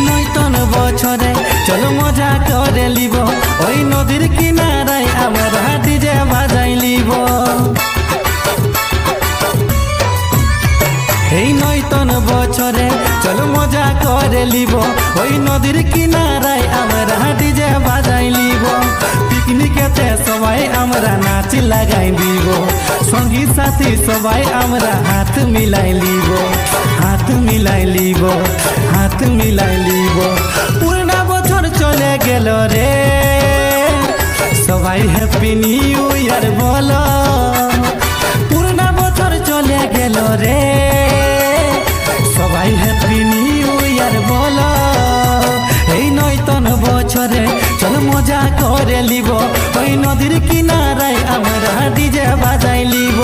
নয়তন বছরে চলো মজা করে লিব, ওই নদীর কিনারায় আমরা ডিজে বাজাই লিব। এই নয়তন বছরে চলো মজা করে লিব, ওই নদীর কিনারায় আমরা ডিজে বাজাই লিব। পিকনিকেতে সবাই আমরা নাচ লাগাই দিব, সঙ্গী সাথী সবাই আমরা হাত মিলাই লিব, হাত মিলাই লিব, হাত মিলাই লিব। পুরনা বছর চলে গেল রে, সবাই হ্যাপি নিউ ইয়ার বলো। পুরনা বছর চলে গেল রে, সবাই হ্যাপি নিউ ইয়ার বলো। এই নয়তন বছরে চল মজা করে লিব, ওই নদীর কিনারায় আমরা ডিজে বাজাই লিব।